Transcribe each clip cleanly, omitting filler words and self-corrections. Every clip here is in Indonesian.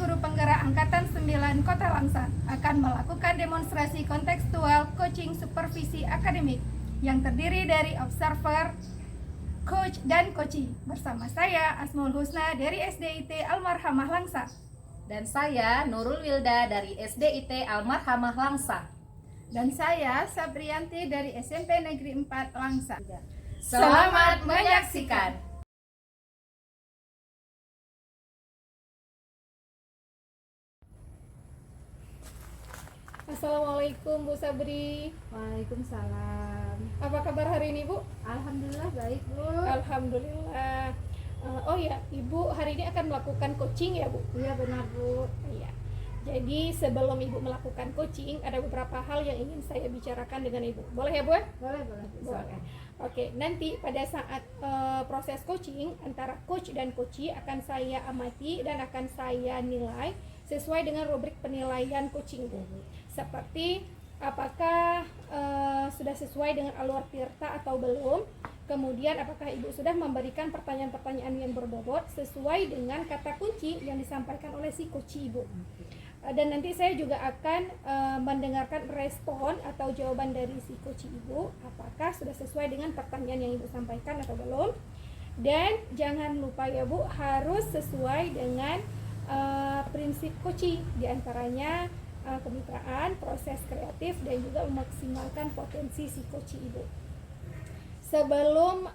guru penggerak Angkatan 9 Kota Langsa akan melakukan demonstrasi kontekstual coaching supervisi akademik yang terdiri dari observer, coach, dan coachee. Bersama saya Asmaul Husna dari SDIT Almarhamah Langsa. Dan saya Nurul Wilda dari SDIT Almarhamah Langsa. Dan saya Sabrianti dari SMP Negeri 4 Langsa. Selamat menyaksikan. Assalamualaikum Bu Sabri. Waalaikumsalam. Apa kabar hari ini Bu? Alhamdulillah baik Bu. Alhamdulillah. Oh ya, Ibu hari ini akan melakukan coaching ya Bu? Iya benar Bu. Iya. Jadi sebelum Ibu melakukan coaching, ada beberapa hal yang ingin saya bicarakan dengan Ibu. Boleh ya Bu? Boleh. Boleh. Oke, nanti pada saat proses coaching antara coach dan coachee akan saya amati dan akan saya nilai sesuai dengan rubrik penilaian coaching Bu. Seperti apakah sudah sesuai dengan alur tirta atau belum. Kemudian apakah Ibu sudah memberikan pertanyaan-pertanyaan yang berbobot sesuai dengan kata kunci yang disampaikan oleh si coachee Ibu. Dan nanti saya juga akan mendengarkan respon atau jawaban dari si coachee Ibu, apakah sudah sesuai dengan pertanyaan yang Ibu sampaikan atau belum. Dan jangan lupa ya Bu, harus sesuai dengan prinsip coaching, diantaranya kemitraan, proses kreatif, dan juga memaksimalkan potensi si coachee Ibu. Sebelum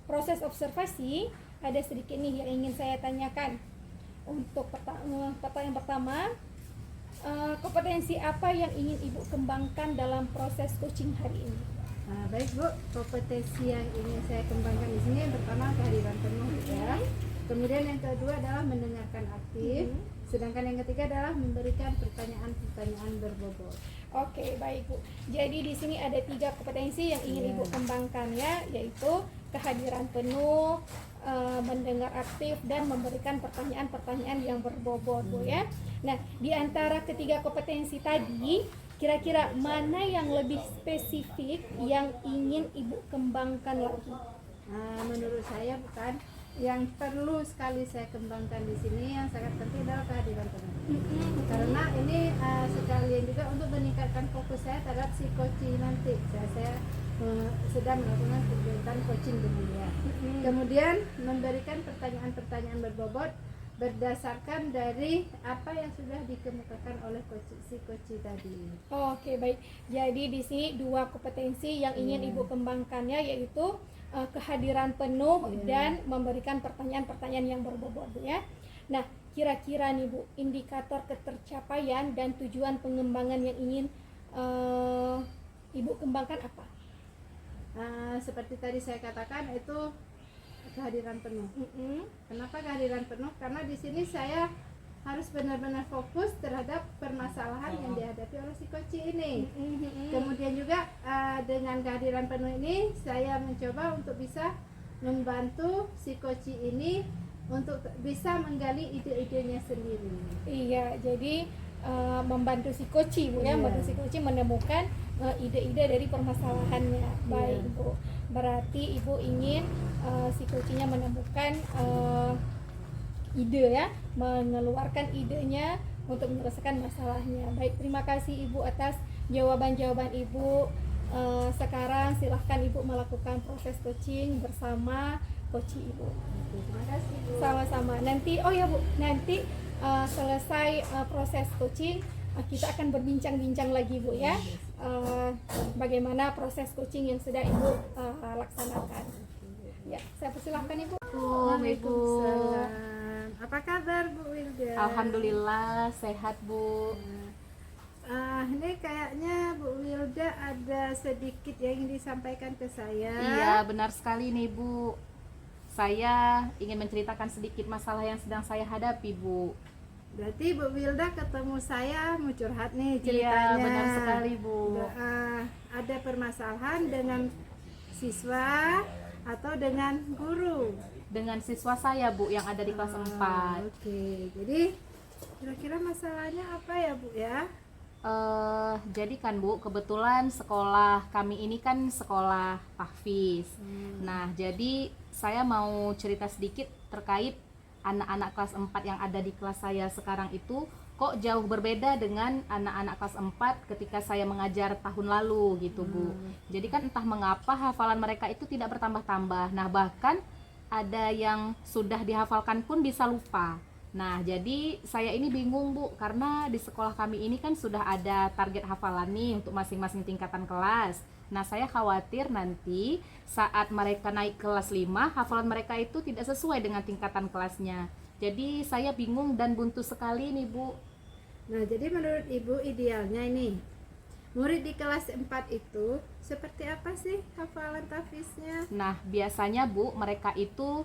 proses observasi, ada sedikit nih yang ingin saya tanyakan. Untuk pertanyaan pertama, kompetensi apa yang ingin Ibu kembangkan dalam proses coaching hari ini? Baik Bu, kompetensi yang ingin saya kembangkan di sini yang pertama kehadiran penuh ya. Kemudian yang kedua adalah mendengarkan aktif. Sedangkan yang ketiga adalah memberikan pertanyaan-pertanyaan berbobot. Oke, baik Bu. Jadi di sini ada 3 kompetensi yang ingin Ibu kembangkan ya, yaitu kehadiran penuh, mendengar aktif, dan memberikan pertanyaan-pertanyaan yang berbobot Bu ya. Nah, di antara ketiga kompetensi tadi, kira-kira mana yang lebih spesifik yang ingin Ibu kembangkan lagi? Menurut saya bukan yang perlu sekali saya kembangkan di sini, yang sangat penting adalah kehadiran penuh. Karena ini sekalian juga untuk meningkatkan fokus saya terhadap si coaching nanti. Saya sedang melakukan kegiatan coaching dengan dia. Kemudian memberikan pertanyaan-pertanyaan berbobot berdasarkan dari apa yang sudah dikemukakan oleh si coaching tadi. Oke, baik. Jadi di sini 2 kompetensi yang ingin Ibu kembangkannya, yaitu kehadiran penuh dan memberikan pertanyaan-pertanyaan yang berbobot ya. Nah, kira-kira nih Bu, indikator ketercapaian dan tujuan pengembangan yang ingin Ibu kembangkan apa? Seperti tadi saya katakan, itu kehadiran penuh. Kenapa kehadiran penuh? Karena di sini saya harus benar-benar fokus terhadap permasalahan yang dihadapi oleh si coaching ini. Kemudian juga dengan kehadiran penuh ini saya mencoba untuk bisa membantu si coaching ini untuk bisa menggali ide-idenya sendiri. Iya, jadi membantu si coaching Bu ya, membantu si coaching menemukan ide-ide dari permasalahannya. Baik Bu, berarti Ibu ingin si coachingnya menemukan ide ya, mengeluarkan idenya untuk menyelesaikan masalahnya. Baik, terima kasih Ibu atas jawaban-jawaban Ibu. Sekarang silahkan Ibu melakukan proses coaching bersama coaching Ibu. Terima kasih Bu. Sama-sama. Nanti, oh ya Bu, nanti selesai proses coaching, kita akan berbincang-bincang lagi Bu ya, bagaimana proses coaching yang sudah Ibu laksanakan. Ya, saya persilahkan Ibu. Waalaikumsalam. Apa kabar Bu Wilda? Alhamdulillah sehat Bu. Ini kayaknya Bu Wilda ada sedikit yang ingin disampaikan ke saya. Iya benar sekali nih Bu. Saya ingin menceritakan sedikit masalah yang sedang saya hadapi Bu. Berarti Bu Wilda ketemu saya mau curhat nih ceritanya. Iya benar sekali Bu. Ada permasalahan dengan siswa atau dengan guru? Dengan siswa saya Bu yang ada di kelas 4. Oke, jadi kira-kira masalahnya apa ya Bu ya? Jadi kan Bu, kebetulan sekolah kami ini kan sekolah tahfiz. Nah, jadi saya mau cerita sedikit terkait anak-anak kelas 4 yang ada di kelas saya sekarang itu kok jauh berbeda dengan anak-anak kelas 4 ketika saya mengajar tahun lalu gitu Bu. Jadi kan entah mengapa hafalan mereka itu tidak bertambah-tambah. Nah bahkan ada yang sudah dihafalkan pun bisa lupa. Nah jadi saya ini bingung Bu, karena di sekolah kami ini kan sudah ada target hafalan nih untuk masing-masing tingkatan kelas. Nah saya khawatir nanti saat mereka naik kelas 5 hafalan mereka itu tidak sesuai dengan tingkatan kelasnya. Jadi saya bingung dan buntu sekali nih Bu. Nah, jadi menurut Ibu idealnya ini murid di kelas 4 itu seperti apa sih hafalan tahfiznya? Nah biasanya Bu, mereka itu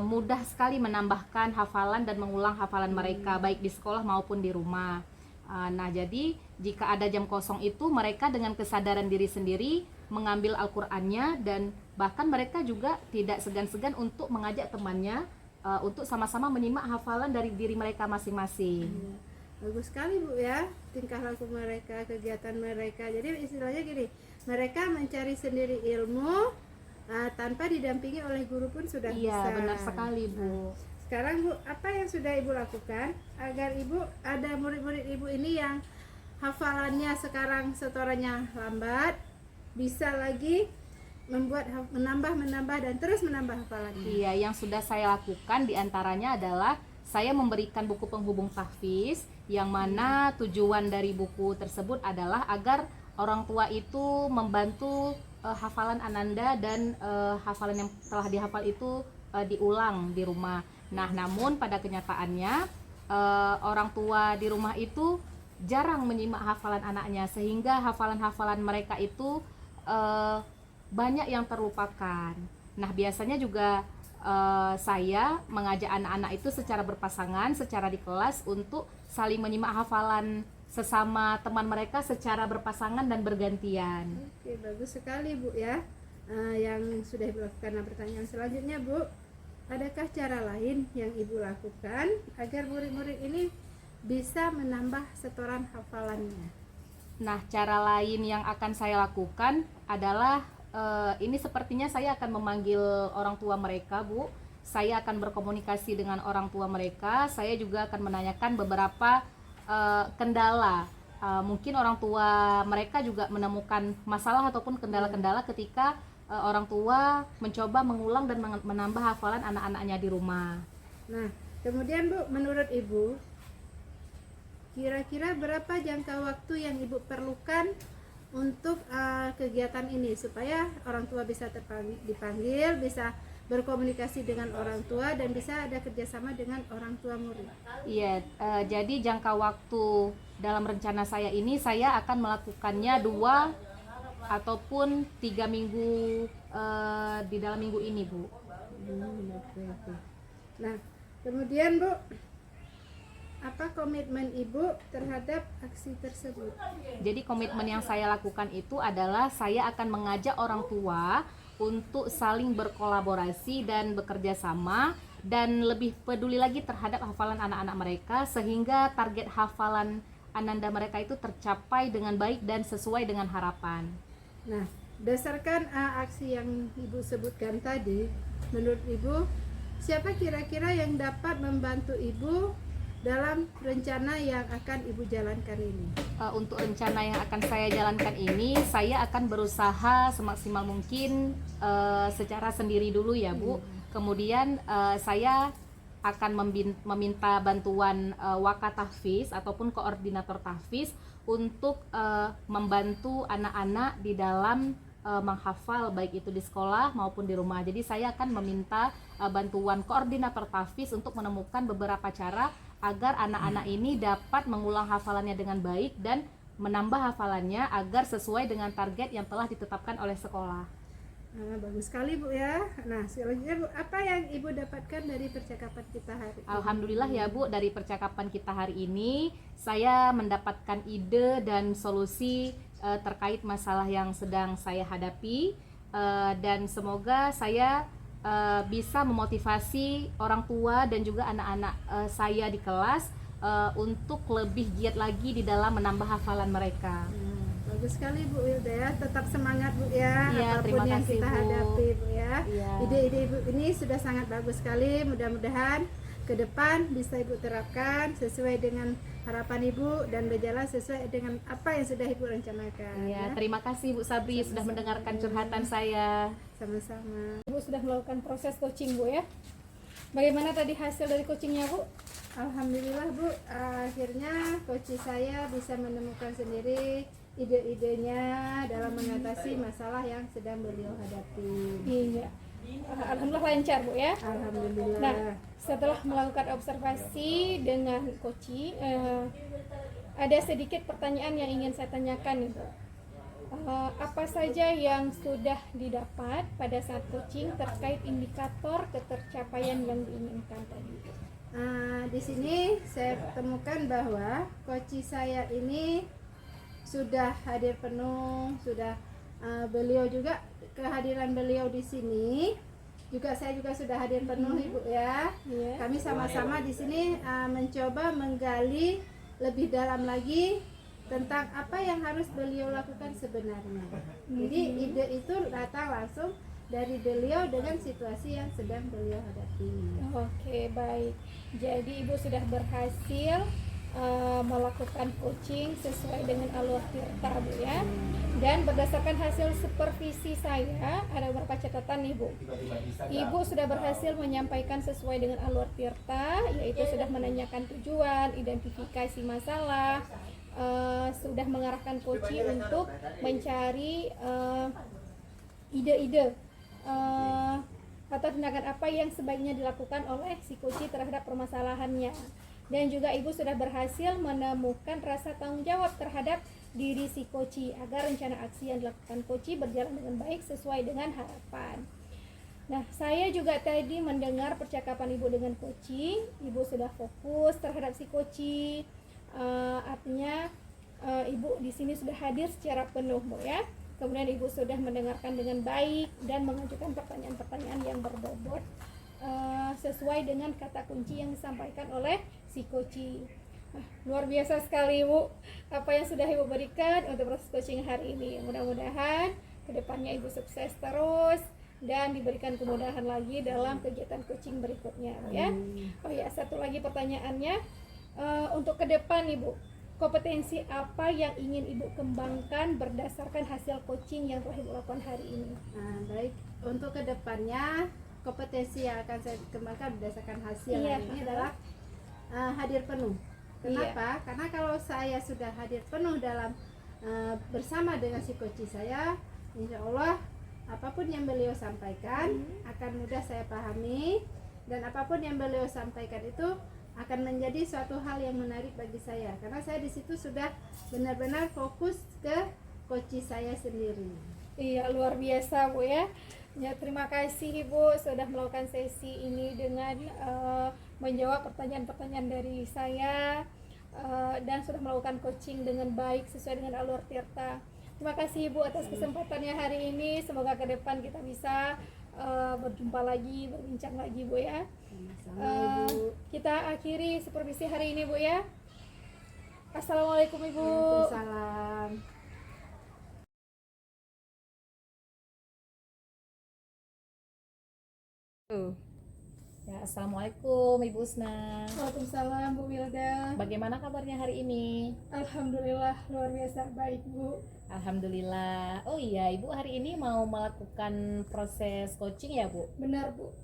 mudah sekali menambahkan hafalan dan mengulang hafalan mereka baik di sekolah maupun di rumah. Nah jadi jika ada jam kosong itu mereka dengan kesadaran diri sendiri mengambil Al-Qur'annya, dan bahkan mereka juga tidak segan-segan untuk mengajak temannya untuk sama-sama menyimak hafalan dari diri mereka masing-masing. Bagus sekali Bu ya, tingkah laku mereka, kegiatan mereka. Jadi istilahnya gini, mereka mencari sendiri ilmu tanpa didampingi oleh guru pun sudah Iya, bisa. benar sekali Bu. Sekarang Bu, apa yang sudah Ibu lakukan agar Ibu ada murid-murid Ibu ini yang hafalannya sekarang setorannya lambat, bisa lagi menambah dan terus menambah hafalannya? Iya, yang sudah saya lakukan diantaranya adalah saya memberikan buku penghubung tahfiz, yang mana tujuan dari buku tersebut adalah agar orang tua itu membantu hafalan Ananda dan hafalan yang telah dihafal itu diulang di rumah. Nah, namun pada kenyataannya orang tua di rumah itu jarang menyimak hafalan anaknya, sehingga hafalan-hafalan mereka itu banyak yang terlupakan. Nah, biasanya juga saya mengajak anak-anak itu secara berpasangan, secara di kelas untuk saling menyimak hafalan sesama teman mereka secara berpasangan dan bergantian. Oke, bagus sekali Bu ya. Yang sudah Ibu lakukan. Nah, pertanyaan selanjutnya Bu, adakah cara lain yang Ibu lakukan agar murid-murid ini bisa menambah setoran hafalannya? Nah, cara lain yang akan saya lakukan adalah ini sepertinya saya akan memanggil orang tua mereka Bu. Saya akan berkomunikasi dengan orang tua mereka. Saya juga akan menanyakan beberapa kendala. Mungkin orang tua mereka juga menemukan masalah ataupun kendala-kendala ketika orang tua mencoba mengulang dan menambah hafalan anak-anaknya di rumah. Nah, kemudian Bu, menurut Ibu kira-kira berapa jangka waktu yang Ibu perlukan untuk kegiatan ini supaya orang tua bisa dipanggil, bisa berkomunikasi dengan orang tua, dan bisa ada kerjasama dengan orang tua murid? Iya, jadi jangka waktu dalam rencana saya ini saya akan melakukannya 2 ataupun 3 minggu di dalam minggu ini Bu. Oke. Nah, kemudian Bu, apa komitmen Ibu terhadap aksi tersebut? Jadi komitmen yang saya lakukan itu adalah saya akan mengajak orang tua untuk saling berkolaborasi dan bekerja sama, dan lebih peduli lagi terhadap hafalan anak-anak mereka, sehingga target hafalan Ananda mereka itu tercapai dengan baik dan sesuai dengan harapan. Nah, berdasarkan aksi yang Ibu sebutkan tadi, menurut Ibu siapa kira-kira yang dapat membantu Ibu dalam rencana yang akan Ibu jalankan ini? Untuk rencana yang akan saya jalankan ini, saya akan berusaha semaksimal mungkin secara sendiri dulu ya Bu. Kemudian saya akan meminta bantuan wakatahfiz ataupun koordinator tahfiz untuk membantu anak-anak di dalam menghafal baik itu di sekolah maupun di rumah. Jadi saya akan meminta bantuan koordinator tahfiz untuk menemukan beberapa cara agar anak-anak ini dapat mengulang hafalannya dengan baik dan menambah hafalannya agar sesuai dengan target yang telah ditetapkan oleh sekolah. Bagus sekali Bu ya. Nah, selanjutnya Bu, apa yang Ibu dapatkan dari percakapan kita hari ini? Alhamdulillah ya Bu, dari percakapan kita hari ini saya mendapatkan ide dan solusi terkait masalah yang sedang saya hadapi, dan semoga saya bisa memotivasi orang tua dan juga anak-anak saya di kelas untuk lebih giat lagi di dalam menambah hafalan mereka. Bagus sekali Bu Wilda ya, tetap semangat Bu ya, Iya, apapun terima yang kasih, kita Bu. hadapi Bu ya. Iya. Ide-ide Ibu ini sudah sangat bagus sekali, mudah-mudahan ke depan bisa Ibu terapkan sesuai dengan harapan Ibu dan berjalan sesuai dengan apa yang sudah Ibu rencanakan. Iya, Ya. terima kasih Bu Sabri sudah mendengarkan curhatan saya. Sama-sama. Ibu sudah melakukan proses coaching Bu ya. Bagaimana tadi hasil dari coachingnya Bu? Alhamdulillah Bu, akhirnya coach saya bisa menemukan sendiri ide-idenya dalam mengatasi masalah yang sedang beliau hadapi. Iya. Alhamdulillah lancar Bu ya. Alhamdulillah. Nah, setelah melakukan observasi dengan coaching, ada sedikit pertanyaan yang ingin saya tanyakan nih Bu. Apa saja yang sudah didapat pada saat coaching terkait indikator ketercapaian yang diinginkan tadi? Di sini saya temukan bahwa coach saya ini sudah hadir penuh, sudah beliau juga, kehadiran beliau di sini juga saya juga sudah hadir penuh Ibu ya. Iya. Kami sama-sama di sini mencoba menggali lebih dalam lagi tentang apa yang harus beliau lakukan sebenarnya. Jadi ide itu datang langsung dari beliau dengan situasi yang sedang beliau hadapi. Oke, baik. Jadi Ibu sudah berhasil melakukan coaching sesuai dengan alur tirta Bu ya. Dan berdasarkan hasil supervisi saya, ada beberapa catatan nih Bu. Ibu sudah berhasil menyampaikan sesuai dengan alur tirta, yaitu sudah menanyakan tujuan, identifikasi masalah, sudah mengarahkan coaching untuk mencari ide-ide atau tindakan apa yang sebaiknya dilakukan oleh si coach terhadap permasalahannya. Dan juga Ibu sudah berhasil menemukan rasa tanggung jawab terhadap diri si coach agar rencana aksi yang dilakukan coach berjalan dengan baik sesuai dengan harapan. Nah, saya juga tadi mendengar percakapan Ibu dengan coach. Ibu sudah fokus terhadap si coach. Artinya Ibu di sini sudah hadir secara penuh Bu ya. Kemudian Ibu sudah mendengarkan dengan baik dan mengajukan pertanyaan-pertanyaan yang berbobot sesuai dengan kata kunci yang disampaikan oleh si coach. Luar biasa sekali Bu apa yang sudah Ibu berikan untuk proses coaching hari ini. Mudah-mudahan kedepannya Ibu sukses terus dan diberikan kemudahan lagi dalam kegiatan coaching berikutnya ya. Oh ya, satu lagi pertanyaannya, untuk ke depan Ibu, kompetensi apa yang ingin Ibu kembangkan berdasarkan hasil coaching yang telah Ibu lakukan hari ini? Baik, untuk kedepannya kompetensi yang akan saya kembangkan berdasarkan hasil Iya. hari ini adalah hadir penuh. Kenapa? Karena kalau saya sudah hadir penuh dalam bersama dengan si coach saya, insya Allah apapun yang beliau sampaikan akan mudah saya pahami, dan apapun yang beliau sampaikan itu akan menjadi suatu hal yang menarik bagi saya, karena saya di situ sudah benar-benar fokus ke coach saya sendiri. Iya, luar biasa Bu ya. Ya, terima kasih Ibu sudah melakukan sesi ini dengan menjawab pertanyaan-pertanyaan dari saya dan sudah melakukan coaching dengan baik sesuai dengan alur tirta. Terima kasih Ibu atas kesempatannya hari ini. Semoga ke depan kita bisa berjumpa lagi, berbincang lagi Bu ya. Sama-sama Ibu. Kita akhiri supervisi hari ini Bu ya. Assalamualaikum Ibu. Waalaikumsalam. Ya, Assalamualaikum Ibu Usna. Waalaikumsalam Bu Wilda. Bagaimana kabarnya hari ini? Alhamdulillah luar biasa baik Bu. Alhamdulillah. Oh iya, Ibu hari ini mau melakukan proses coaching ya Bu? Benar Bu.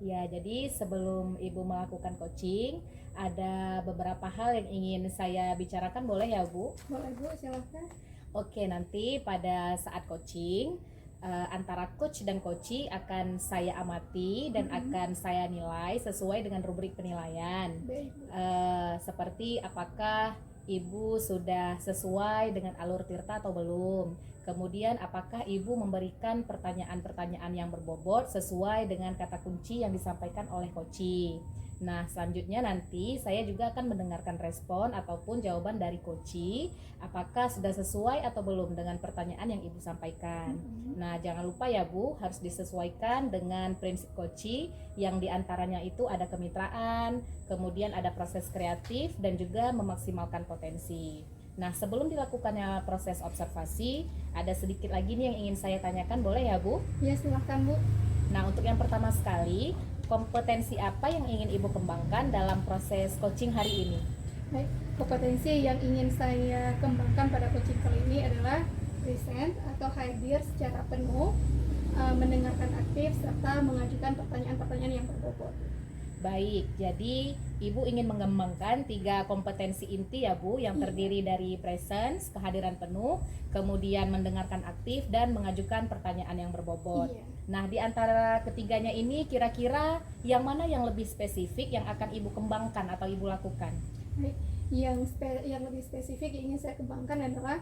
Ya, jadi sebelum Ibu melakukan coaching, ada beberapa hal yang ingin saya bicarakan, boleh ya Bu? Boleh Bu, silahkan. Oke, nanti pada saat coaching, antara coach dan coachee akan saya amati dan akan saya nilai sesuai dengan rubrik penilaian. Baik Bu. Seperti apakah Ibu sudah sesuai dengan alur tirta atau belum. Kemudian apakah Ibu memberikan pertanyaan-pertanyaan yang berbobot sesuai dengan kata kunci yang disampaikan oleh coachee. Nah, selanjutnya nanti saya juga akan mendengarkan respon ataupun jawaban dari coachee, apakah sudah sesuai atau belum dengan pertanyaan yang Ibu sampaikan. Nah, jangan lupa ya Bu, harus disesuaikan dengan prinsip coachee yang diantaranya itu ada kemitraan, kemudian ada proses kreatif dan juga memaksimalkan potensi. Nah, sebelum dilakukannya proses observasi, ada sedikit lagi nih yang ingin saya tanyakan, boleh ya Bu? Ya, silahkan Bu. Nah, untuk yang pertama sekali, kompetensi apa yang ingin Ibu kembangkan dalam proses coaching hari ini? Baik, kompetensi yang ingin saya kembangkan pada coaching kali ini adalah present atau hadir secara penuh, mendengarkan aktif, serta mengajukan pertanyaan-pertanyaan yang berbobot. Baik, jadi Ibu ingin mengembangkan 3 kompetensi inti ya Bu, yang terdiri dari presence, kehadiran penuh, kemudian mendengarkan aktif, dan mengajukan pertanyaan yang berbobot. Iya. Nah, di antara ketiganya ini kira-kira yang mana yang lebih spesifik yang akan Ibu kembangkan atau Ibu lakukan? Baik, yang lebih spesifik yang ingin saya kembangkan adalah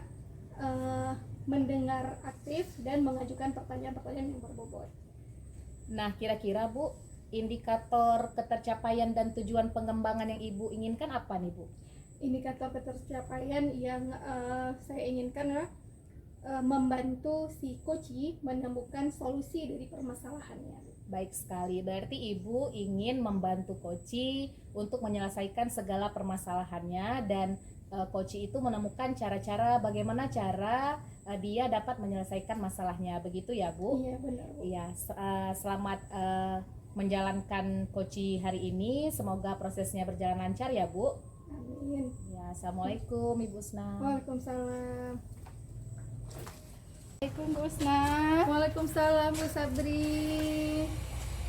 mendengar aktif dan mengajukan pertanyaan-pertanyaan yang berbobot. Nah, kira-kira Bu, indikator ketercapaian dan tujuan pengembangan yang Ibu inginkan apa nih Bu? Indikator ketercapaian yang saya inginkan adalah membantu si coach menemukan solusi dari permasalahannya. Baik sekali, berarti Ibu ingin membantu coach untuk menyelesaikan segala permasalahannya, dan coach itu menemukan cara-cara bagaimana cara dia dapat menyelesaikan masalahnya, begitu ya Bu? Iya, benar Bu. Iya, selamat menjalankan coach hari ini, semoga prosesnya berjalan lancar ya Bu. Amin. Ya, Assalamualaikum Ibu Usna. Waalaikumsalam. Assalamualaikum Bu Usna. Waalaikumsalam Bu Sabri.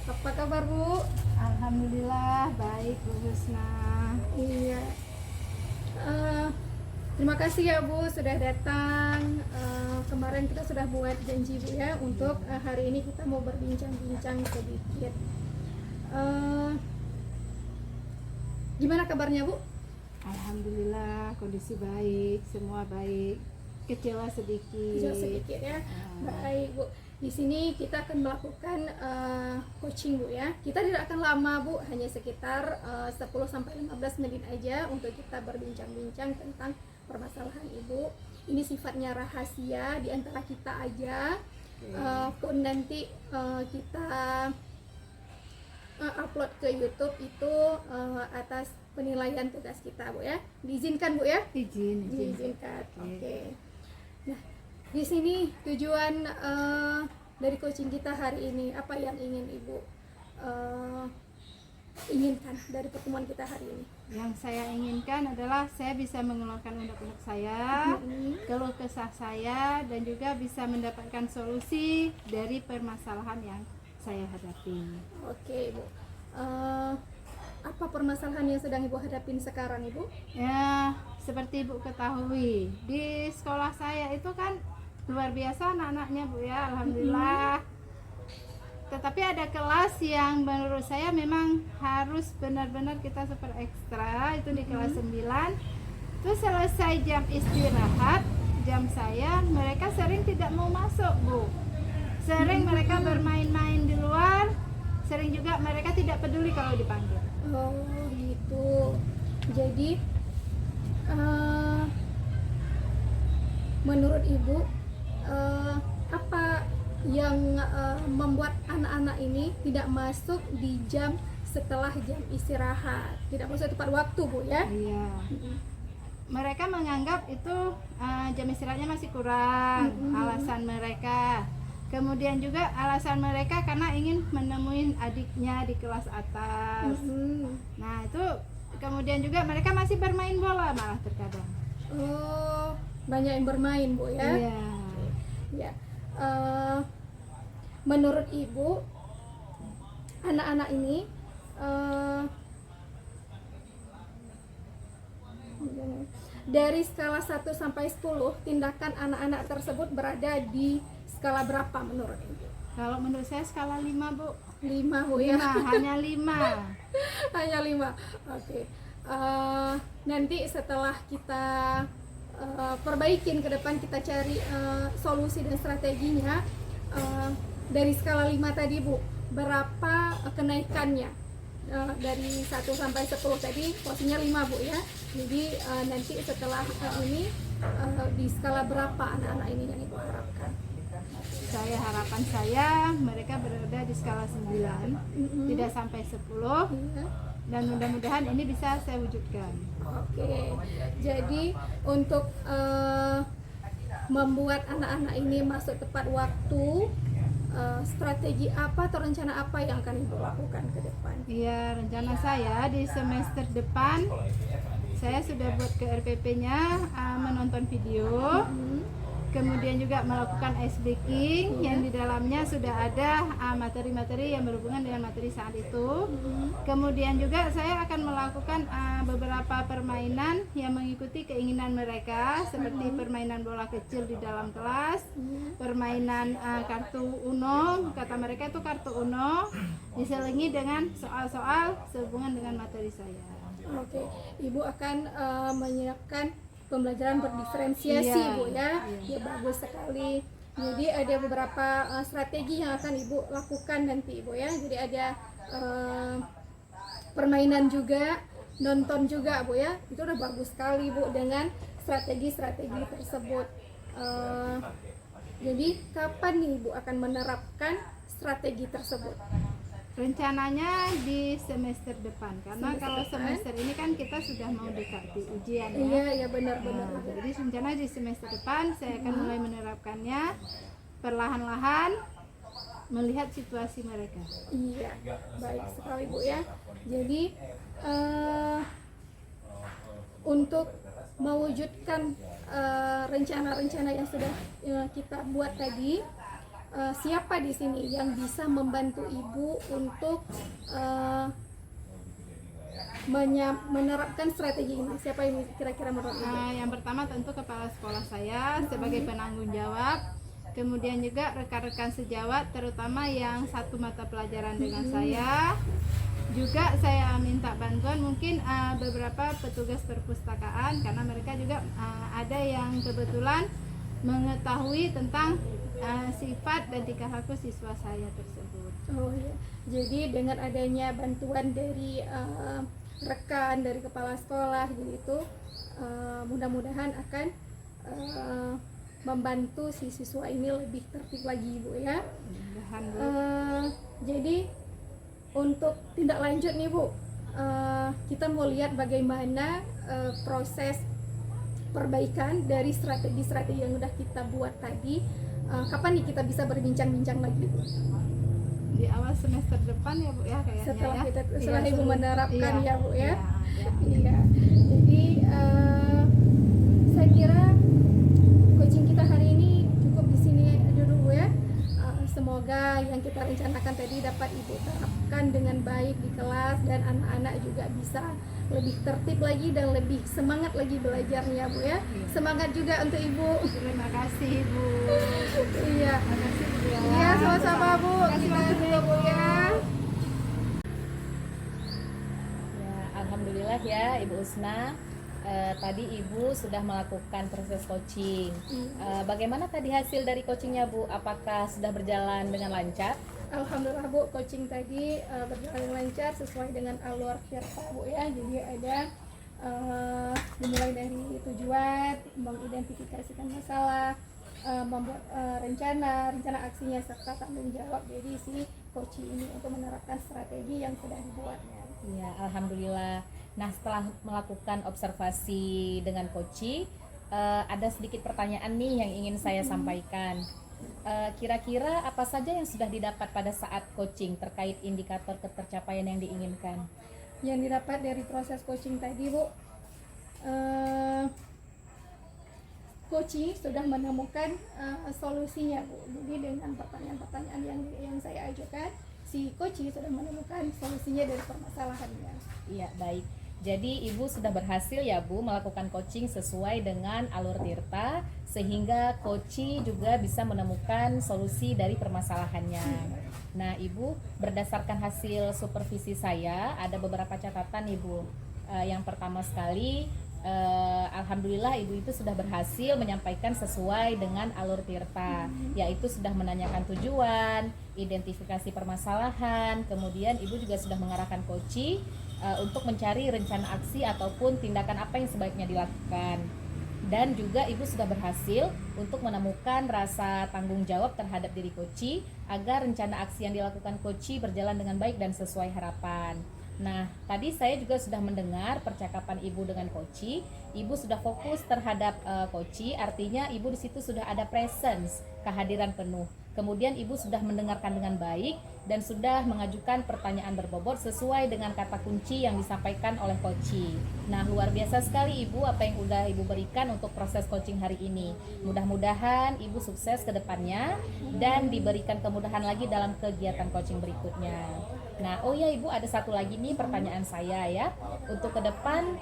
Apa kabar Bu? Alhamdulillah baik Bu Usna. Iya. Terima kasih ya Bu sudah datang. Kemarin kita sudah buat janji Bu ya untuk hari ini kita mau berbincang-bincang sedikit. Gimana kabarnya Bu? Alhamdulillah kondisi baik, semua baik. Kecewa sedikit. Jauh sedikit ya. Baik Bu. Di sini kita akan melakukan coaching Bu ya. Kita tidak akan lama Bu, hanya sekitar 10-15 menit aja untuk kita berbincang-bincang tentang permasalahan Ibu. Ini sifatnya rahasia di antara kita aja. Pun nanti kita upload ke YouTube itu atas penilaian tugas kita Bu ya. Diizinkan Bu ya? Izin. Diizinkan. Oke. Nah, di sini tujuan dari coaching kita hari ini, apa yang ingin Ibu inginkan dari pertemuan kita hari ini? Yang saya inginkan adalah saya bisa mengeluarkan unek-unek saya, keluh kesah saya, dan juga bisa mendapatkan solusi dari permasalahan yang saya hadapi. Oke Bu. Apa permasalahan yang sedang Ibu hadapin sekarang Ibu? Ya, seperti Ibu ketahui, di sekolah saya itu kan luar biasa anak-anaknya Bu ya, alhamdulillah. Tetapi ada kelas yang menurut saya memang harus benar-benar kita super ekstra, itu di kelas 9. Terus selesai jam istirahat, jam saya, mereka sering tidak mau masuk Bu. Sering mereka bermain-main di luar, sering juga mereka tidak peduli kalau dipanggil. Oh gitu. Jadi menurut Ibu apa yang membuat anak-anak ini tidak masuk di jam setelah jam istirahat, tidak masuk tepat waktu Bu ya? Iya. Mereka menganggap itu jam istirahatnya masih kurang, alasan mereka. Kemudian juga alasan mereka karena ingin menemui adiknya di kelas atas. Nah itu kemudian juga mereka masih bermain bola malah terkadang. Oh, banyak yang bermain Bu ya? Iya. Ya. Menurut Ibu, anak-anak ini dari skala 1 sampai 10, tindakan anak-anak tersebut berada di skala berapa menurut Ibu? Kalau menurut saya skala 5 Bu. 5 Bu ya? 5, hanya 5. Hanya 5. Oke. Nanti setelah kita perbaikin ke depan, kita cari solusi dan strateginya. Dari skala 5 tadi Bu, berapa kenaikannya? Dari 1 sampai 10 tadi posisinya 5 Bu ya. Jadi nanti setelah ini di skala berapa anak-anak ini yang Ibu harapkan? Harapan saya mereka berada di skala 9, tidak sampai 10. Iya. dan mudah-mudahan ini bisa saya wujudkan. Oke, jadi untuk membuat anak-anak ini masuk tepat waktu, strategi apa atau rencana apa yang akan Ibu lakukan ke depan? Iya, rencana saya di semester depan saya sudah buat ke RPP-nya, menonton video, kemudian juga melakukan ice breaking yang di dalamnya sudah ada materi-materi yang berhubungan dengan materi saat itu. Kemudian juga saya akan melakukan beberapa permainan yang mengikuti keinginan mereka, seperti permainan bola kecil di dalam kelas, permainan kartu Uno, kata mereka itu kartu Uno, diselingi dengan soal-soal sehubungan dengan materi saya. Oke, Ibu akan menyiapkan pembelajaran berdiferensiasi, Iya, Bu ya. Ya bagus sekali. Jadi ada beberapa strategi yang akan Ibu lakukan nanti, Ibu ya. Jadi ada permainan juga, nonton juga, Bu ya. Itu udah bagus sekali, Bu, dengan strategi-strategi tersebut. Jadi kapan nih Ibu akan menerapkan strategi tersebut? Rencananya di semester depan, karena Semester kalau depan. semester ini kan kita sudah mau dekati ujian ya. Iya, ya benar-benar. Nah, jadi rencana di semester depan saya akan mulai menerapkannya perlahan-lahan melihat situasi mereka. Iya, baik sekali Bu ya. Jadi untuk mewujudkan rencana-rencana yang sudah kita buat tadi, siapa di sini yang bisa membantu Ibu untuk menerapkan strategi ini? Siapa ini kira-kira menurut Ibu? Yang pertama tentu kepala sekolah saya sebagai penanggung jawab, kemudian juga rekan-rekan sejawat terutama yang satu mata pelajaran dengan saya. Juga saya minta bantuan mungkin beberapa petugas perpustakaan, karena mereka juga ada yang kebetulan mengetahui tentang sifat dan tingkah laku siswa saya tersebut. Oh ya, jadi dengan adanya bantuan dari rekan, dari kepala sekolah gitu, mudah-mudahan akan membantu si siswa ini lebih tertib lagi, Bu ya. Mudah-mudahan, Bu. Jadi untuk tindak lanjut nih, Bu, kita mau lihat bagaimana proses perbaikan dari strategi-strategi yang udah kita buat tadi. Kapan nih kita bisa berbincang-bincang lagi, Bu? Di awal semester depan ya, Bu ya, kayaknya Setelah ya. setelah Ibu menerapkan ya, Bu ya. Iya. Iya. Jadi saya kira coaching kita hari ini cukup di sini dulu, Bu ya. Semoga yang kita rencanakan tadi dapat Ibu terapkan dengan baik di kelas, dan anak-anak juga bisa lebih tertib lagi dan lebih semangat lagi belajarnya, Bu ya. Semangat juga untuk Ibu. Terima kasih, Bu. Iya. Terima kasih, Bu ya. Iya, sama-sama, Bu. Kita juga, Bu ya. Ya, alhamdulillah ya Ibu Usna. Tadi Ibu sudah melakukan proses coaching. Bagaimana tadi hasil dari coachingnya, Bu? Apakah sudah berjalan dengan lancar? Alhamdulillah, Bu, coaching tadi berjalan lancar sesuai dengan alur Tirta, Bu ya. Jadi ada dimulai dari tujuan, mengidentifikasikan masalah, membuat rencana aksinya serta tanggung jawab. Jadi si coaching ini untuk menerapkan strategi yang sudah dibuatnya. Ya, alhamdulillah. Nah, setelah melakukan observasi dengan coaching, ada sedikit pertanyaan nih yang ingin saya sampaikan. Kira-kira apa saja yang sudah didapat pada saat coaching terkait indikator ketercapaian yang diinginkan? Yang didapat dari proses coaching tadi, Bu, coaching sudah menemukan solusinya, Bu. Jadi dengan pertanyaan-pertanyaan yang saya ajukan, si coaching sudah menemukan solusinya dari permasalahannya. Iya, baik. Jadi Ibu sudah berhasil ya, Bu, melakukan coaching sesuai dengan alur Tirta, sehingga coaching juga bisa menemukan solusi dari permasalahannya. Nah, Ibu, berdasarkan hasil supervisi saya, ada beberapa catatan, Ibu. Yang pertama sekali, alhamdulillah Ibu itu sudah berhasil menyampaikan sesuai dengan alur Tirta, yaitu sudah menanyakan tujuan, identifikasi permasalahan, kemudian Ibu juga sudah mengarahkan coaching untuk mencari rencana aksi ataupun tindakan apa yang sebaiknya dilakukan. Dan juga Ibu sudah berhasil untuk menemukan rasa tanggung jawab terhadap diri coaching agar rencana aksi yang dilakukan coaching berjalan dengan baik dan sesuai harapan. Nah, tadi saya juga sudah mendengar percakapan Ibu dengan Koci. Ibu sudah fokus terhadap Koci, artinya Ibu di situ sudah ada presence, kehadiran penuh. Kemudian Ibu sudah mendengarkan dengan baik dan sudah mengajukan pertanyaan berbobot sesuai dengan kata kunci yang disampaikan oleh Koci. Nah, luar biasa sekali Ibu apa yang udah Ibu berikan untuk proses coaching hari ini. Mudah-mudahan Ibu sukses ke depannya dan diberikan kemudahan lagi dalam kegiatan coaching berikutnya. Nah, oh ya Ibu, ada satu lagi nih pertanyaan saya ya. Untuk ke depan,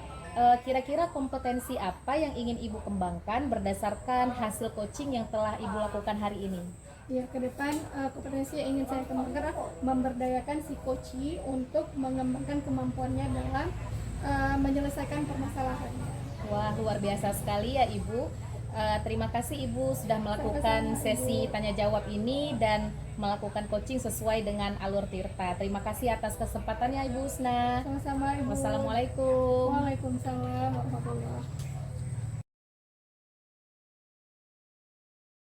kira-kira kompetensi apa yang ingin Ibu kembangkan berdasarkan hasil coaching yang telah Ibu lakukan hari ini? Ya, ke depan kompetensi yang ingin saya kembangkan adalah memberdayakan si coach untuk mengembangkan kemampuannya dalam menyelesaikan permasalahannya. Wah, luar biasa sekali ya Ibu. Terima kasih Ibu sudah melakukan sesi tanya jawab ini dan melakukan coaching sesuai dengan alur Tirta. Terima kasih atas kesempatannya Ibu Husna. Sama-sama Ibu. Wassalamualaikum. Waalaikumsalam warahmatullahi.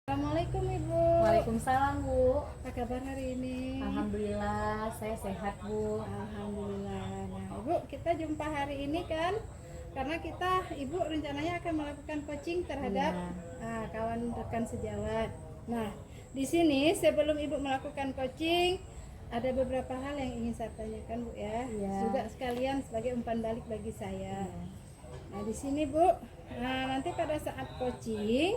Assalamualaikum Ibu. Waalaikumsalam Bu. Apa kabar hari ini? Alhamdulillah saya sehat Bu. Alhamdulillah. Nah, Ibu, kita jumpa hari ini kan karena Ibu rencananya akan melakukan coaching terhadap kawan rekan sejawat. Nah, di sini sebelum Ibu melakukan coaching ada beberapa hal yang ingin saya tanyakan Bu ya. Juga sekalian sebagai umpan balik bagi saya. Nah, di sini Bu, nanti pada saat coaching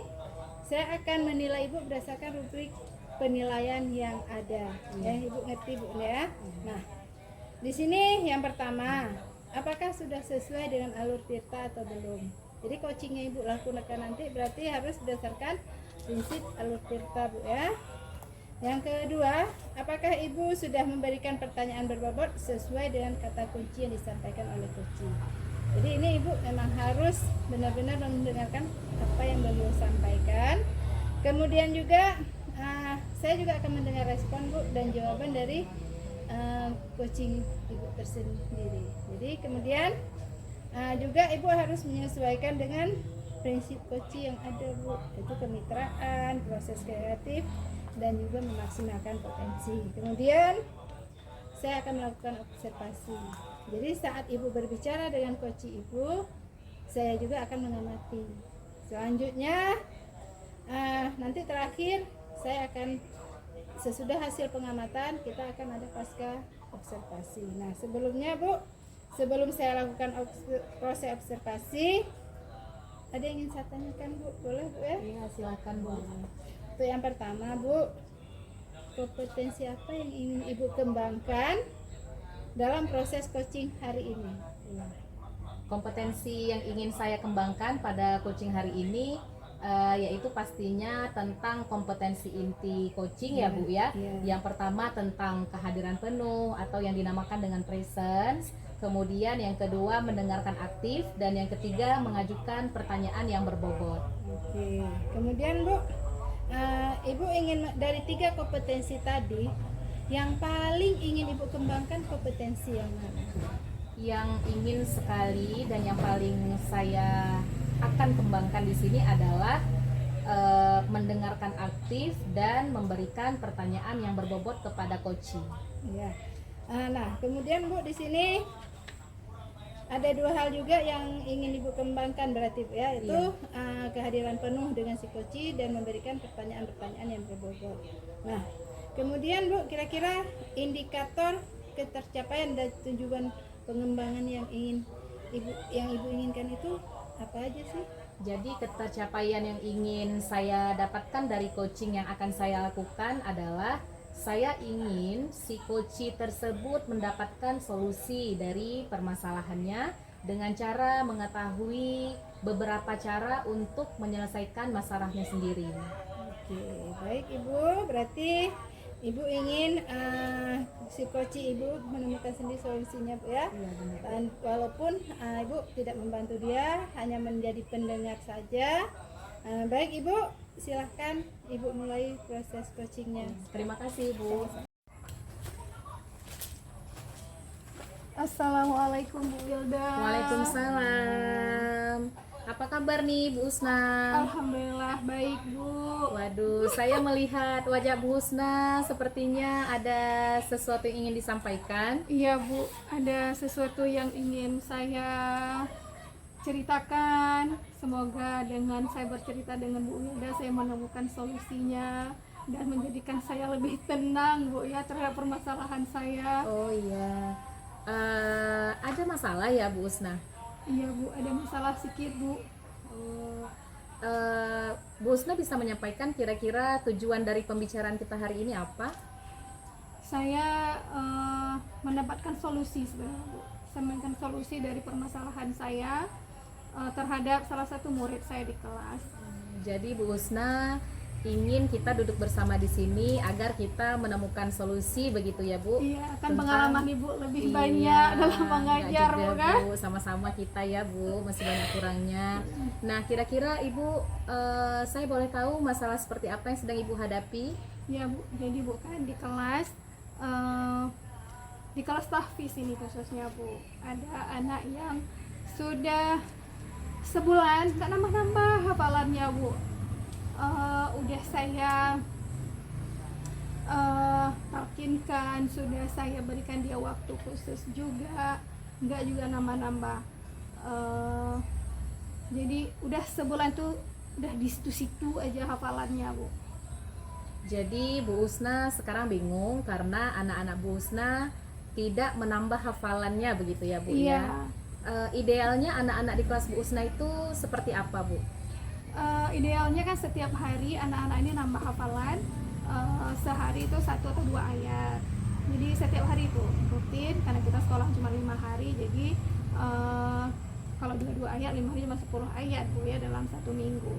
saya akan menilai Ibu berdasarkan rubrik penilaian yang ada. Ya, Ibu ngerti Bu ya. Nah, di sini yang pertama, apakah sudah sesuai dengan alur Tirta atau belum? Jadi coachingnya Ibu lakukan nanti berarti harus berdasarkan prinsip alur Tirta Bu ya. Yang kedua, apakah Ibu sudah memberikan pertanyaan berbobot sesuai dengan kata kunci yang disampaikan oleh coach? Jadi ini Ibu memang harus benar-benar mendengarkan apa yang beliau sampaikan. Kemudian juga saya juga akan mendengar respon Bu dan jawaban dari coaching Ibu tersendiri. Jadi kemudian juga Ibu harus menyesuaikan dengan prinsip coaching yang ada Bu, yaitu kemitraan, proses kreatif, dan juga memaksimalkan potensi. Kemudian saya akan melakukan observasi. Jadi saat Ibu berbicara dengan coaching Ibu, saya juga akan mengamati. Selanjutnya nanti terakhir saya akan sesudah hasil pengamatan kita akan ada pasca observasi. Nah, sebelumnya Bu, sebelum saya lakukan proses observasi, ada yang ingin saya tanyakan Bu, boleh Bu ya? Iya, silakan Bu. Untuk yang pertama Bu, kompetensi apa yang ingin Ibu kembangkan dalam proses coaching hari ini? Kompetensi yang ingin saya kembangkan pada coaching hari ini yaitu pastinya tentang kompetensi inti coaching ya Bu ya. Yang pertama tentang kehadiran penuh atau yang dinamakan dengan presence. Kemudian yang kedua mendengarkan aktif dan yang ketiga mengajukan pertanyaan yang berbobot. Oke. Kemudian Bu, Ibu ingin dari 3 kompetensi tadi yang paling ingin Ibu kembangkan kompetensi yang mana? Yang ingin sekali dan yang paling saya akan kembangkan di sini adalah mendengarkan aktif dan memberikan pertanyaan yang berbobot kepada coaching. Ya. Nah, kemudian Bu di sini ada 2 hal juga yang ingin Ibu kembangkan berarti Bu ya, itu kehadiran penuh dengan si coaching dan memberikan pertanyaan-pertanyaan yang berbobot. Nah, kemudian Bu, kira-kira indikator ketercapaian dan tujuan pengembangan yang Ibu inginkan itu apa aja sih? Jadi ketercapaian yang ingin saya dapatkan dari coaching yang akan saya lakukan adalah saya ingin si coach tersebut mendapatkan solusi dari permasalahannya dengan cara mengetahui beberapa cara untuk menyelesaikan masalahnya sendiri. Oke, baik Ibu, berarti Ibu ingin si coach Ibu menemukan sendiri solusinya Bu ya. Iya, benar. Dan walaupun Ibu tidak membantu dia, hanya menjadi pendengar saja. Baik Ibu, silahkan Ibu mulai proses coachingnya. Terima kasih Bu. Assalamualaikum Bu Wilda. Waalaikumsalam. Apa kabar nih Bu Husna? Alhamdulillah baik Bu. Waduh, saya melihat wajah Bu Husna sepertinya ada sesuatu yang ingin disampaikan. Iya Bu, ada sesuatu yang ingin saya ceritakan. Semoga dengan saya bercerita dengan Bu Wilda, saya menemukan solusinya dan menjadikan saya lebih tenang Bu ya terhadap permasalahan saya. Oh iya, ada masalah ya Bu Husna? Iya Bu, ada masalah sedikit Bu. Oh, Bu Husna bisa menyampaikan kira-kira tujuan dari pembicaraan kita hari ini apa? Saya mendapatkan solusi sebenarnya Bu. Saya mendapatkan solusi dari permasalahan saya terhadap salah satu murid saya di kelas. Jadi Bu Husna ingin kita duduk bersama di sini agar kita menemukan solusi, begitu ya Bu? Iya, kan Tentang- pengalaman Ibu lebih Iya, banyak dalam enggak mengajar juga, Bu kan? Bu. Sama-sama kita ya Bu, masih banyak kurangnya. Nah, kira-kira Ibu, saya boleh tahu masalah seperti apa yang sedang Ibu hadapi? Ya Bu, jadi Bu kan di kelas tahfiz ini khususnya Bu, ada anak yang sudah sebulan nggak nambah-nambah hafalannya Bu. Udah saya talkinkan, sudah saya berikan dia waktu khusus juga, nggak juga nambah-nambah. Jadi udah sebulan tuh udah di situ-situ aja hafalannya Bu. Jadi Bu Husna sekarang bingung karena anak-anak Bu Husna tidak menambah hafalannya, begitu ya Bu Iya. ya? Idealnya anak-anak di kelas Bu Husna itu seperti apa Bu? Idealnya kan setiap hari anak-anak ini nambah hafalan sehari itu 1 atau 2 ayat. Jadi setiap hari itu rutin karena kita sekolah cuma 5 hari. Jadi kalau 2 ayat 5 hari cuma 10 ayat Bu ya dalam 1 minggu.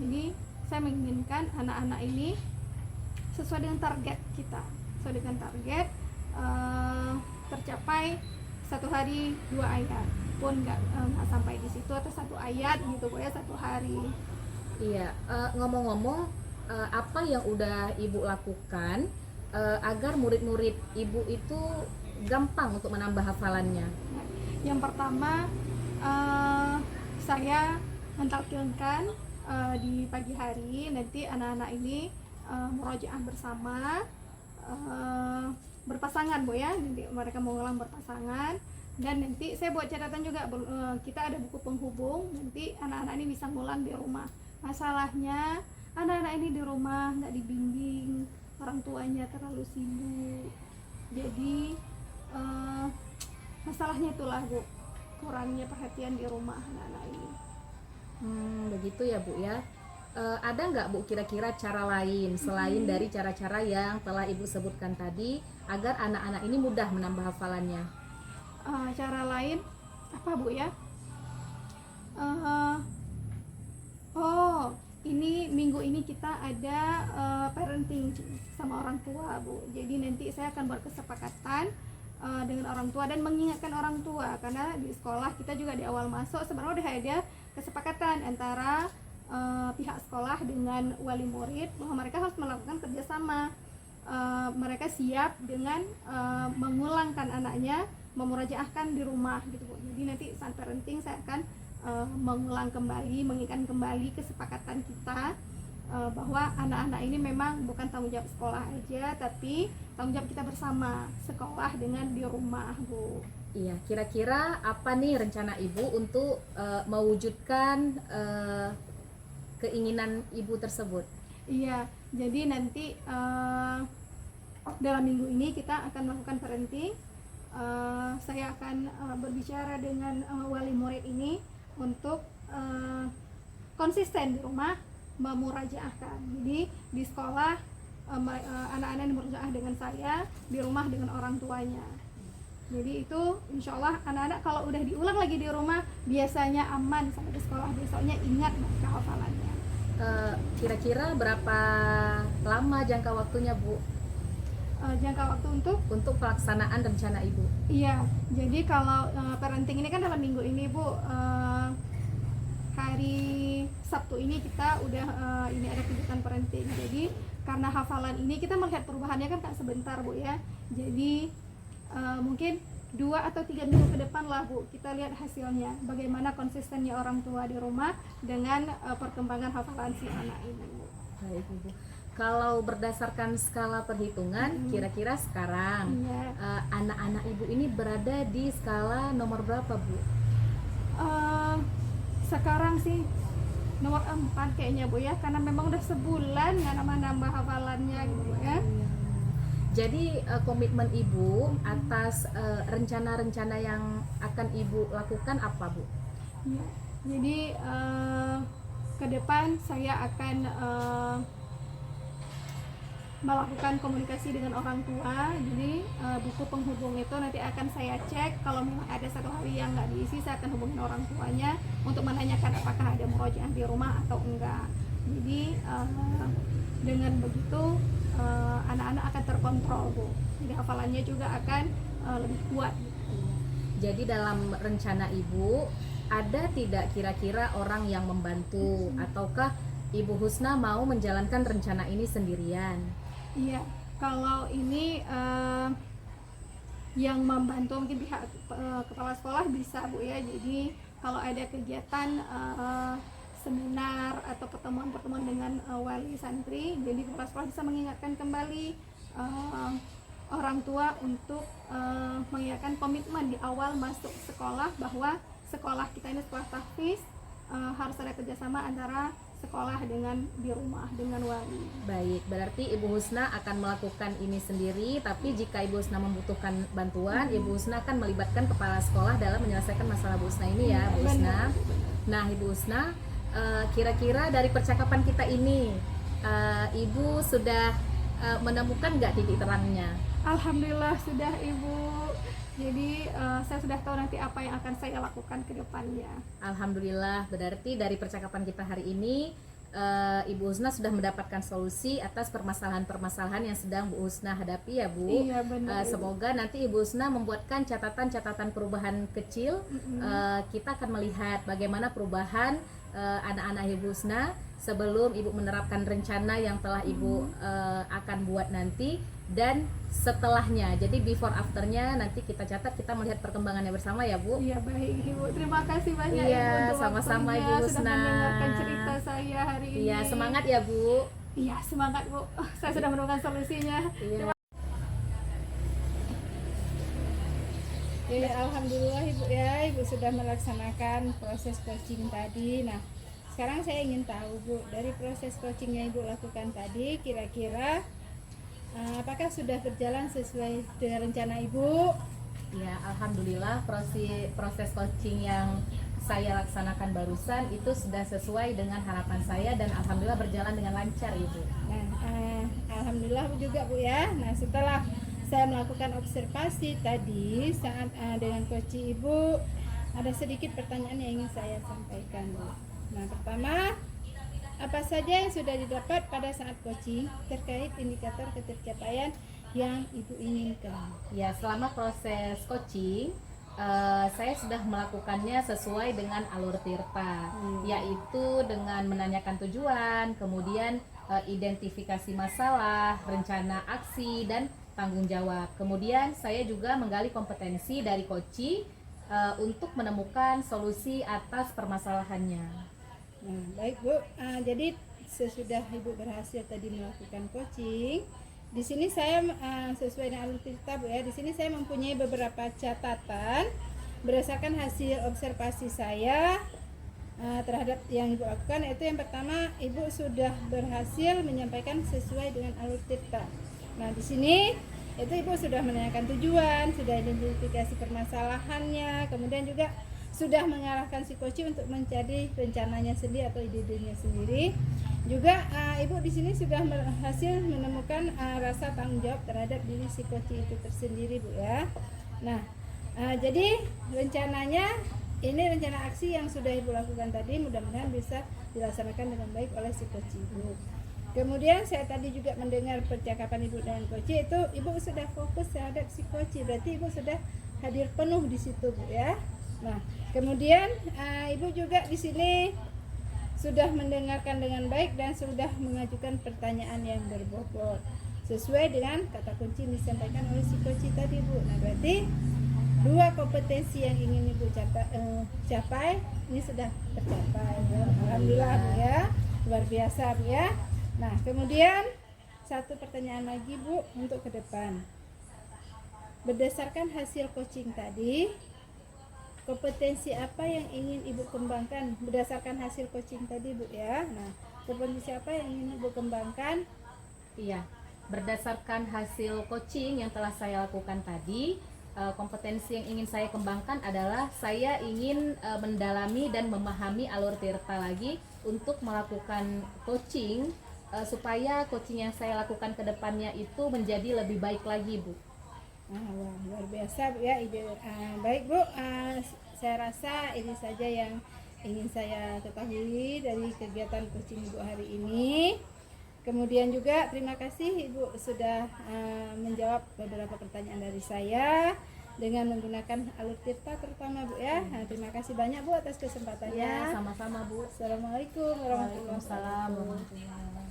Jadi saya menginginkan anak-anak ini sesuai dengan target kita, sesuai dengan target tercapai 1 hari 2 ayat pun nggak sampai di situ atau 1 ayat gitu Bu ya 1 hari. Iya, ngomong-ngomong, apa yang udah Ibu lakukan agar murid-murid Ibu itu gampang untuk menambah hafalannya? Nah, yang pertama saya mentalkinkan di pagi hari nanti anak-anak ini murojaah bersama berpasangan Bu ya, nanti mereka mengulang berpasangan. Dan nanti saya buat catatan juga, kita ada buku penghubung, nanti anak-anak ini bisa ngulang di rumah. Masalahnya anak-anak ini di rumah nggak dibimbing, orang tuanya terlalu sibuk, jadi masalahnya itulah Bu, kurangnya perhatian di rumah anak-anak ini. Begitu ya Bu ya. Ada nggak Bu kira-kira cara lain selain dari cara-cara yang telah Ibu sebutkan tadi agar anak-anak ini mudah menambah hafalannya? Cara lain apa Bu ya? Ini minggu ini kita ada parenting sama orang tua Bu. Jadi nanti saya akan berkesepakatan dengan orang tua dan mengingatkan orang tua, karena di sekolah kita juga di awal masuk sebenarnya udah ada kesepakatan antara pihak sekolah dengan wali murid bahwa mereka harus melakukan kerjasama. Mereka siap dengan mengulangkan anaknya, memurajaahkan di rumah gitu Bu. Jadi nanti saat parenting saya akan mengulang kembali, mengingatkan kembali kesepakatan kita bahwa anak-anak ini memang bukan tanggung jawab sekolah aja, tapi tanggung jawab kita bersama, sekolah dengan di rumah Bu. Iya, kira-kira apa nih rencana Ibu untuk mewujudkan keinginan Ibu tersebut? Iya, jadi nanti dalam minggu ini kita akan melakukan parenting. Saya akan berbicara dengan wali murid ini untuk konsisten di rumah memurajaahkan. Jadi di sekolah anak-anak yang memurajaah dengan saya, di rumah dengan orang tuanya. Jadi itu insya Allah anak-anak kalau udah diulang lagi di rumah biasanya aman sampai di sekolah besoknya ingat mereka hafalannya. Kira-kira berapa lama jangka waktunya Bu? Jangka waktu Untuk pelaksanaan rencana Ibu? Iya, jadi kalau parenting ini kan dalam minggu ini Bu, hari Sabtu ini kita udah ini ada kegiatan parenting. Jadi karena hafalan ini kita melihat perubahannya kan tak sebentar Bu ya. Jadi mungkin 2 atau 3 minggu ke depan lah Bu, kita lihat hasilnya bagaimana konsistennya orang tua di rumah dengan perkembangan hafalan si anak ini Bu. Baik Ibu. Kalau berdasarkan skala perhitungan, kira-kira sekarang Iya. anak-anak Ibu ini berada di skala nomor berapa Bu? Sekarang sih nomor 4 kayaknya Bu ya, karena memang udah sebulan nggak nambah-nambah hafalannya gitu ya. Jadi komitmen Ibu atas rencana-rencana yang akan Ibu lakukan apa Bu? Ya, jadi ke depan saya akan melakukan komunikasi dengan orang tua. Jadi buku penghubung itu nanti akan saya cek. Kalau memang ada satu hari yang nggak diisi, saya akan hubungin orang tuanya untuk menanyakan apakah ada murojaah di rumah atau enggak. Jadi dengan begitu anak-anak akan terkontrol Bu. Jadi hafalannya juga akan lebih kuat. Jadi dalam rencana Ibu ada tidak kira-kira orang yang membantu ataukah Ibu Husna mau menjalankan rencana ini sendirian? Iya, kalau ini yang membantu mungkin pihak kepala sekolah bisa Bu ya. Jadi kalau ada kegiatan seminar atau pertemuan-pertemuan dengan wali santri, jadi kepala sekolah bisa mengingatkan kembali orang tua untuk mengingatkan komitmen di awal masuk sekolah bahwa sekolah kita ini sekolah tahfiz, harus ada kerjasama antara sekolah dengan di rumah dengan wali. Baik, berarti Ibu Husna akan melakukan ini sendiri, tapi jika Ibu Husna membutuhkan bantuan, Ibu Husna akan melibatkan kepala sekolah dalam menyelesaikan masalah Bu Husna ini ya, Bu Husna. Nah, Ibu Husna, kira-kira dari percakapan kita ini, Ibu sudah menemukan nggak titik terangnya? Alhamdulillah sudah Ibu. Jadi saya sudah tahu nanti apa yang akan saya lakukan ke depannya. Alhamdulillah, berarti dari percakapan kita hari ini Ibu Husna sudah mendapatkan solusi atas permasalahan-permasalahan yang sedang Bu Husna hadapi ya Bu. Iya, benar, Ibu. Semoga nanti Ibu Husna membuatkan catatan-catatan perubahan kecil. Kita akan melihat bagaimana perubahan anak-anak Ibu Husna sebelum Ibu menerapkan rencana yang telah Ibu akan buat nanti, dan setelahnya. Jadi before afternya nanti kita catat, kita melihat perkembangannya bersama ya Bu. Iya baik Ibu, terima kasih banyak Iya, Ibu untuk sama-sama, waktunya, Ibu sudah Husna. mendengarkan cerita saya hari ini. Iya, semangat ya Bu. Iya semangat Bu, saya sudah menemukan solusinya. Iya. Ya, alhamdulillah Ibu ya, Ibu sudah melaksanakan proses coaching tadi. Nah, sekarang saya ingin tahu Bu, dari proses coaching yang Ibu lakukan tadi, kira-kira apakah sudah berjalan sesuai dengan rencana Ibu? Ya, alhamdulillah proses coaching yang saya laksanakan barusan itu sudah sesuai dengan harapan saya dan alhamdulillah berjalan dengan lancar Ibu. Nah, alhamdulillah juga Bu ya. Nah, setelah saya melakukan observasi tadi saat dengan coaching Ibu, ada sedikit pertanyaan yang ingin saya sampaikan Bu. Nah, pertama, apa saja yang sudah didapat pada saat coaching terkait indikator ketercapaian yang Ibu inginkan? Ya, selama proses coaching saya sudah melakukannya sesuai dengan alur Tirta, yaitu dengan menanyakan tujuan, kemudian identifikasi masalah, rencana aksi, dan tanggung jawab. Kemudian saya juga menggali kompetensi dari coaching untuk menemukan solusi atas permasalahannya. Nah, baik Bu. Jadi sesudah Ibu berhasil tadi melakukan coaching, di sini saya sesuai dengan alur cerita Bu ya. Di sini saya mempunyai beberapa catatan berdasarkan hasil observasi saya terhadap yang Ibu lakukan. Yaitu yang pertama, Ibu sudah berhasil menyampaikan sesuai dengan alur cerita. Nah, di sini itu Ibu sudah menanyakan tujuan, sudah identifikasi permasalahannya, kemudian juga sudah mengarahkan si coach untuk mencari rencananya sendiri atau ide-idenya sendiri. Juga Ibu di sini sudah berhasil menemukan rasa tanggung jawab terhadap diri si coach itu tersendiri Bu ya. Nah, jadi rencananya ini rencana aksi yang sudah Ibu lakukan tadi mudah-mudahan bisa dilaksanakan dengan baik oleh si coach Ibu. Kemudian saya tadi juga mendengar percakapan Ibu dengan coach itu, Ibu sudah fokus terhadap si coach, berarti Ibu sudah hadir penuh di situ Bu ya. Nah, kemudian Ibu juga di sini sudah mendengarkan dengan baik dan sudah mengajukan pertanyaan yang berbobot sesuai dengan kata kunci yang disampaikan oleh si coach tadi Bu. Nah, berarti dua kompetensi yang ingin Ibu capai ini sudah tercapai. Alhamdulillah Bu ya, luar biasa Bu ya. Nah kemudian satu pertanyaan lagi Bu untuk ke depan. Berdasarkan hasil coaching tadi, kompetensi apa yang ingin Ibu kembangkan berdasarkan hasil coaching tadi Bu ya? Nah kompetensi apa yang ingin Ibu kembangkan? Iya, berdasarkan hasil coaching yang telah saya lakukan tadi, kompetensi yang ingin saya kembangkan adalah saya ingin mendalami dan memahami alur tirta lagi untuk melakukan coaching supaya coaching yang saya lakukan ke depannya itu menjadi lebih baik lagi Bu. Wah, luar biasa Bu ya ide. Baik Bu, saya rasa ini saja yang ingin saya ketahui dari kegiatan coaching Ibu hari ini. Kemudian juga terima kasih Ibu sudah menjawab beberapa pertanyaan dari saya dengan menggunakan alur tirta terutama Bu ya. Nah, terima kasih banyak Bu atas kesempatannya. Ya, sama-sama Bu. Assalamualaikum warahmatullahi Waalaikumsalam wabarakatuh.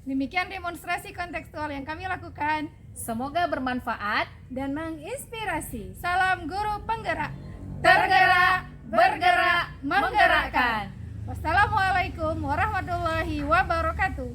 Demikian demonstrasi kontekstual yang kami lakukan Semoga bermanfaat. dan menginspirasi. Salam guru penggerak, Tergerak, bergerak, menggerakkan. Wassalamualaikum warahmatullahi wabarakatuh.